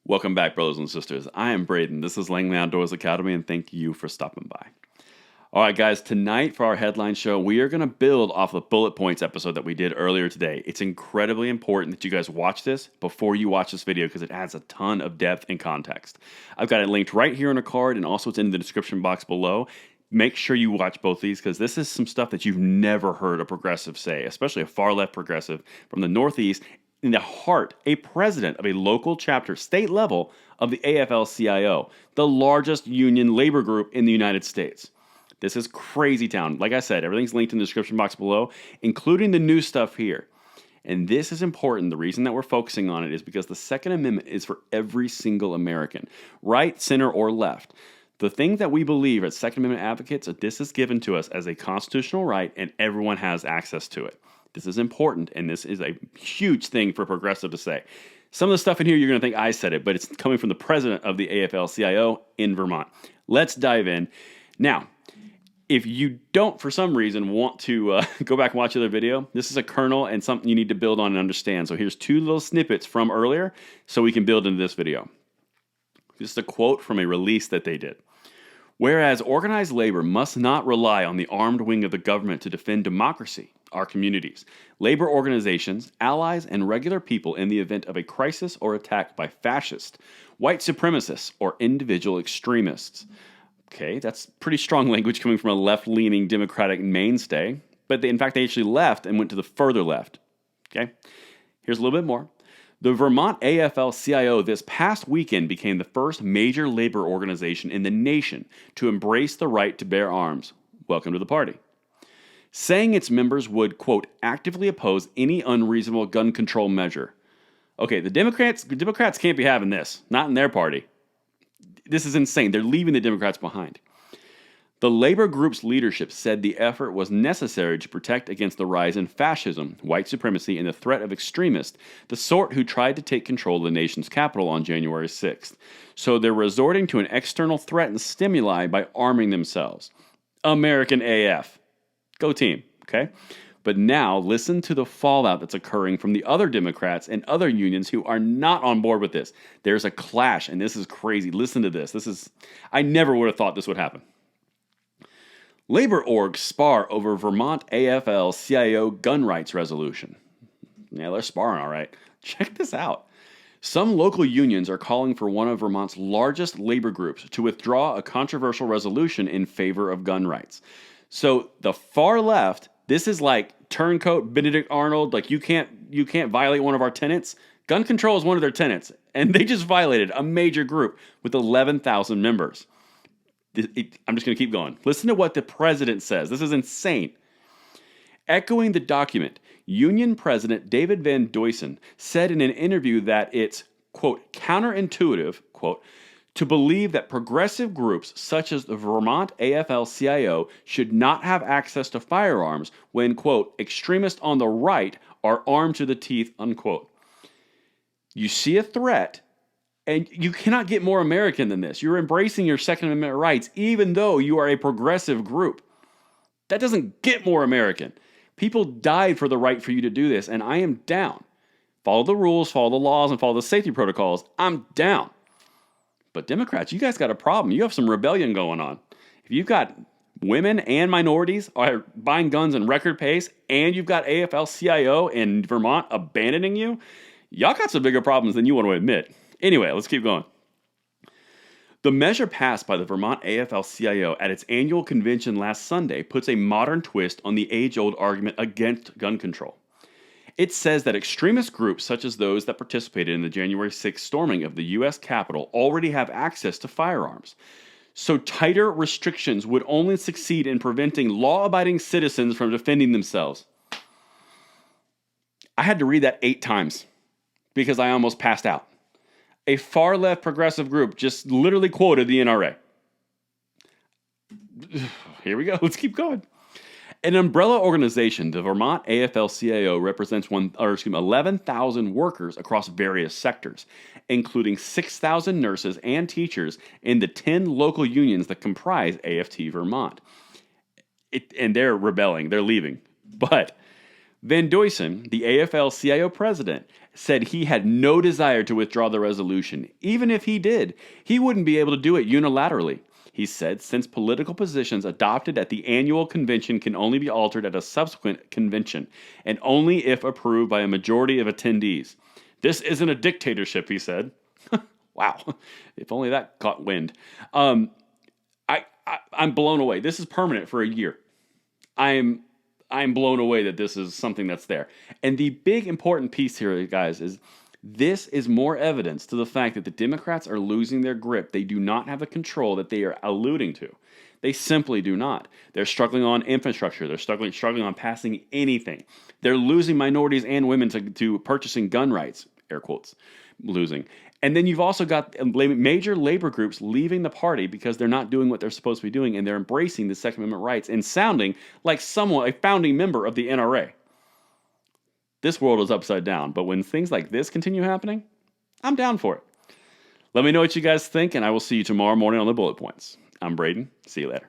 Welcome back, brothers and sisters. I am Braden. This is Langley Outdoors Academy, and thank you for stopping by. All right, guys, tonight for our headline show, we are going to build off the bullet points episode that we did earlier today. It's incredibly important that you guys watch this before you watch this video because it adds a ton of depth and context. I've got it linked right here on a card, and also it's in the description box below. Make sure you watch both these because this is some stuff that you've never heard a progressive say, especially a far-left progressive from the Northeast, in the heart, a president of a local chapter, state level, of the AFL-CIO, the largest union labor group in the United States. This is crazy town. Like I said, everything's linked in the description box below, including the new stuff here. And this is important. The reason that we're focusing on it is because the Second Amendment is for every single American, right, center, or left. The thing that we believe as Second Amendment advocates is this is given to us as a constitutional right, and everyone has access to it. This is important, and this is a huge thing for progressive to say. Some of the stuff in here, you're going to think I said it, but it's coming from the president of the AFL-CIO in Vermont. Let's dive in. Now, if you don't, for some reason, want to go back and watch the other video, this is a kernel and something you need to build on and understand. So here's two little snippets from earlier so we can build into this video. This is a quote from a release that they did. Whereas organized labor must not rely on the armed wing of the government to defend democracy, our communities, labor organizations, allies, and regular people in the event of a crisis or attack by fascists, white supremacists, or individual extremists. Okay, that's pretty strong language coming from a left-leaning Democratic mainstay, but in fact they actually left and went to the further left. Okay, here's a little bit more. The Vermont AFL-CIO this past weekend became the first major labor organization in the nation to embrace the right to bear arms. Welcome to the party. Saying its members would, quote, actively oppose any unreasonable gun control measure. Okay, the Democrats can't be having this. Not in their party. This is insane. They're leaving the Democrats behind. The labor group's leadership said the effort was necessary to protect against the rise in fascism, white supremacy, and the threat of extremists, the sort who tried to take control of the nation's capital on January 6th. So they're resorting to an external threat and stimuli by arming themselves. American AF. Go team, okay? But now listen to the fallout that's occurring from the other Democrats and other unions who are not on board with this. There's a clash, and this is crazy. Listen to this. I never would have thought this would happen. Labor orgs spar over Vermont AFL-CIO gun rights resolution. Yeah, they're sparring all right. Check this out. Some local unions are calling for one of Vermont's largest labor groups to withdraw a controversial resolution in favor of gun rights. So the far left, this is like turncoat Benedict Arnold, like you can't violate one of our tenets. Gun control is one of their tenets, and they just violated a major group with 11,000 members. I'm just going to keep going. Listen to what the president says. This is insane. Echoing the document, Union President David Van Duysen said in an interview that it's, quote, counterintuitive, quote, to believe that progressive groups such as the Vermont AFL-CIO should not have access to firearms when, quote, extremists on the right are armed to the teeth, unquote. You see a threat, and you cannot get more American than this. You're embracing your Second Amendment rights, even though you are a progressive group. That doesn't get more American. People died for the right for you to do this, and I am down. Follow the rules, follow the laws, and follow the safety protocols. I'm down. But Democrats, you guys got a problem. You have some rebellion going on. If you've got women and minorities are buying guns in record pace, and you've got AFL-CIO in Vermont abandoning you, y'all got some bigger problems than you want to admit. Anyway, let's keep going. The measure passed by the Vermont AFL-CIO at its annual convention last Sunday puts a modern twist on the age-old argument against gun control. It says that extremist groups such as those that participated in the January 6th storming of the U.S. Capitol already have access to firearms. So tighter restrictions would only succeed in preventing law-abiding citizens from defending themselves. I had to read that 8 times because I almost passed out. A far-left progressive group just literally quoted the NRA. Here we go. Let's keep going. An umbrella organization, the Vermont AFL-CIO represents 11,000 workers across various sectors, including 6,000 nurses and teachers in the 10 local unions that comprise AFT Vermont. And they're rebelling. They're leaving. But Van Duysen, the AFL-CIO president, said he had no desire to withdraw the resolution. Even if he did, he wouldn't be able to do it unilaterally. He said, since political positions adopted at the annual convention can only be altered at a subsequent convention, and only if approved by a majority of attendees. This isn't a dictatorship, he said. Wow, if only that caught wind. I'm blown away. This is permanent for a year. I'm blown away that this is something that's there. And the big important piece here, guys, is this is more evidence to the fact that the Democrats are losing their grip. They do not have the control that they are alluding to. They simply do not. They're struggling on infrastructure. They're struggling on passing anything. They're losing minorities and women to purchasing gun rights, air quotes, losing. And then you've also got major labor groups leaving the party because they're not doing what they're supposed to be doing, and they're embracing the Second Amendment rights and sounding like someone, a founding member of the NRA. This world is upside down, but when things like this continue happening, I'm down for it. Let me know what you guys think, and I will see you tomorrow morning on the Bullet Points. I'm Braden. See you later.